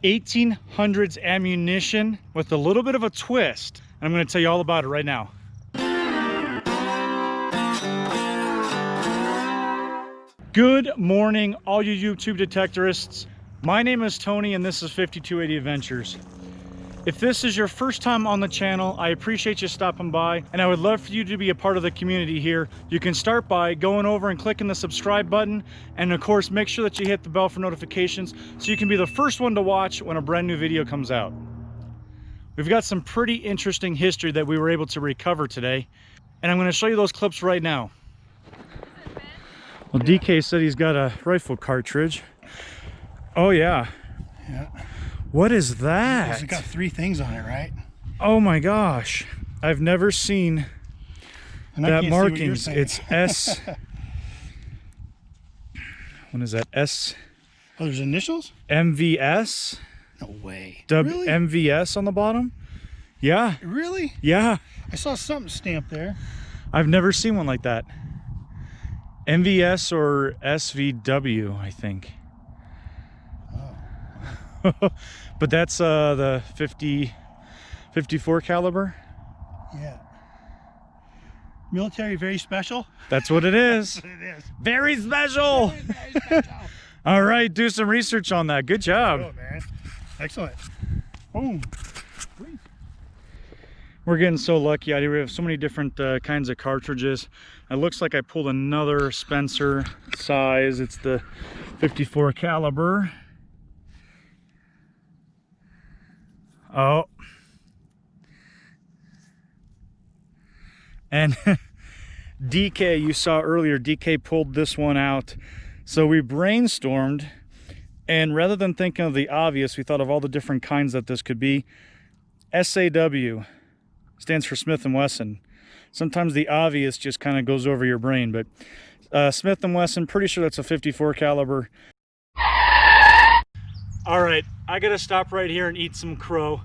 1800s ammunition with a little bit of a twist. And I'm going to tell you all about it right now. Good morning, all you YouTube detectorists. My name is Tony and this is 5280 Adventures. If this is your first time on the channel, I appreciate you stopping by, and I would love for you to be a part of the community here. You can start by going over and clicking the subscribe button, and of course make sure that you hit the bell for notifications so you can be the first one to watch when a brand new video comes out. We've got some pretty interesting history that we were able to recover today, and I'm going to show you those clips right now. Well, DK said he's got a rifle cartridge. Oh yeah. Yeah. What is that? It's got 3 things on it, right? Oh my gosh. I've never seen that markings. It's S. What is that? S. Oh, there's initials? MVS. No way. Really? MVS on the bottom? Yeah. Really? Yeah. I saw something stamped there. I've never seen one like that. MVS or SVW, I think. But that's the 54 caliber. Yeah. Military, very special. That's what it is. That's what it is. Very special. Very special. All right, do some research on that. Good job. Oh, man. Excellent. Boom. We're getting so lucky out here. We have so many different kinds of cartridges. It looks like I pulled another Spencer size. It's the 54 caliber. Oh, and DK, you saw earlier, DK pulled this one out. So we brainstormed, and rather than thinking of the obvious, we thought of all the different kinds that this could be. SAW stands for Smith & Wesson. Sometimes the obvious just kind of goes over your brain, but Smith & Wesson, pretty sure that's a 54 caliber. All right, I gotta stop right here and eat some crow.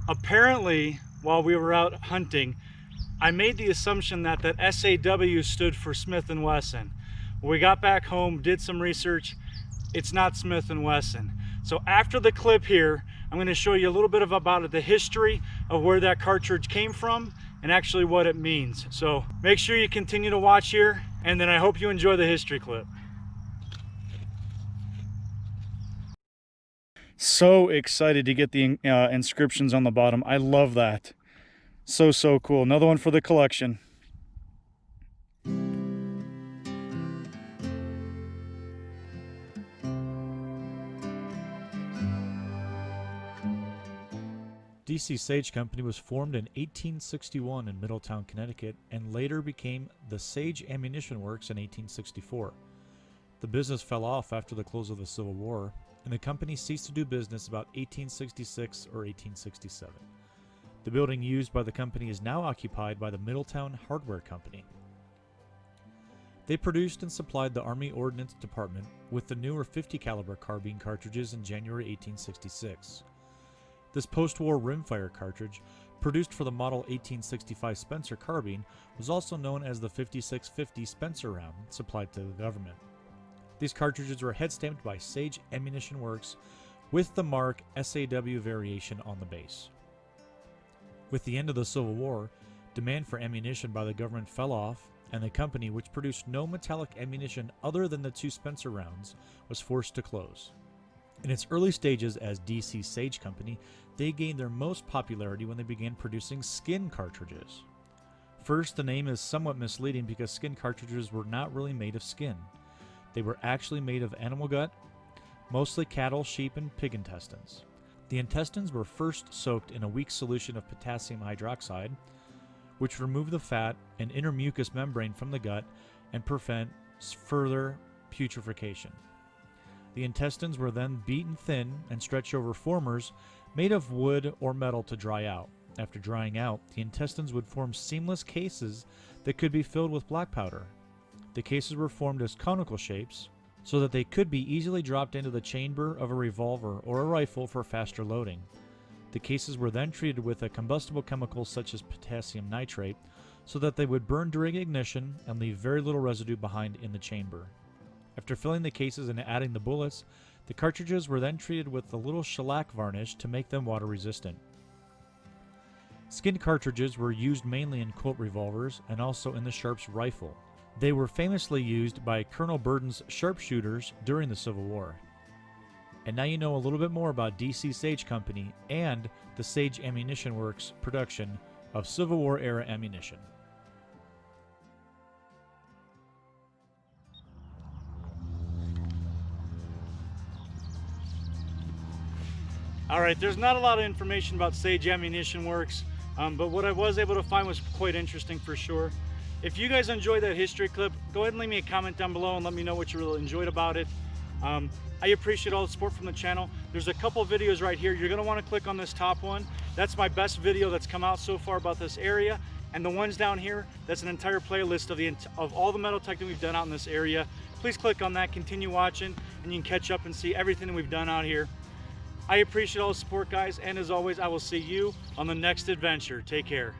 Apparently, while we were out hunting, I made the assumption that SAW stood for Smith & Wesson. When we got back home, did some research, it's not Smith & Wesson. So after the clip here, I'm gonna show you a little bit about the history of where that cartridge came from and actually what it means. So make sure you continue to watch here, and then I hope you enjoy the history clip. So excited to get the inscriptions on the bottom. I love that. So cool. Another one for the collection. DC Sage Company was formed in 1861 in Middletown, Connecticut, and later became the Sage Ammuntion Works in 1864. The business fell off after the close of the Civil War, and the company ceased to do business about 1866 or 1867. The building used by the company is now occupied by the Middletown Hardware Company. They produced and supplied the Army Ordnance Department with the newer 50 caliber carbine cartridges in January 1866. This post-war rimfire cartridge, produced for the model 1865 Spencer Carbine, was also known as the 5650 Spencer round, supplied to the government. These cartridges were head-stamped by Sage Ammuntion Works with the mark SAW variation on the base. With the end of the Civil War, demand for ammunition by the government fell off, and the company, which produced no metallic ammunition other than the 2 Spencer rounds, was forced to close. In its early stages as DC Sage Company, they gained their most popularity when they began producing skin cartridges. First, the name is somewhat misleading because skin cartridges were not really made of skin. They were actually made of animal gut, mostly cattle, sheep, and pig intestines. The intestines were first soaked in a weak solution of potassium hydroxide, which removed the fat and inner mucous membrane from the gut and prevents further putrefaction. The intestines were then beaten thin and stretched over formers made of wood or metal to dry out. After drying out, the intestines would form seamless cases that could be filled with black powder. The cases were formed as conical shapes so that they could be easily dropped into the chamber of a revolver or a rifle for faster loading. The cases were then treated with a combustible chemical such as potassium nitrate so that they would burn during ignition and leave very little residue behind in the chamber. After filling the cases and adding the bullets, The cartridges were then treated with a little shellac varnish to make them water resistant. Skin cartridges were used mainly in Colt revolvers and also in the Sharps rifle. They were famously used by Colonel Burden's sharpshooters during the Civil War. And now you know a little bit more about DC Sage Company and the Sage Ammunition Works production of Civil War era ammunition. All right, there's not a lot of information about Sage Ammunition Works, but what I was able to find was quite interesting for sure. If you guys enjoyed that history clip, go ahead and leave me a comment down below and let me know what you really enjoyed about it. I appreciate all the support from the channel. There's a couple of videos right here. You're gonna wanna click on this top one. That's my best video that's come out so far about this area. And the ones down here, that's an entire playlist of all the metal tech that we've done out in this area. Please click on that, continue watching, and you can catch up and see everything that we've done out here. I appreciate all the support, guys, and as always, I will see you on the next adventure. Take care.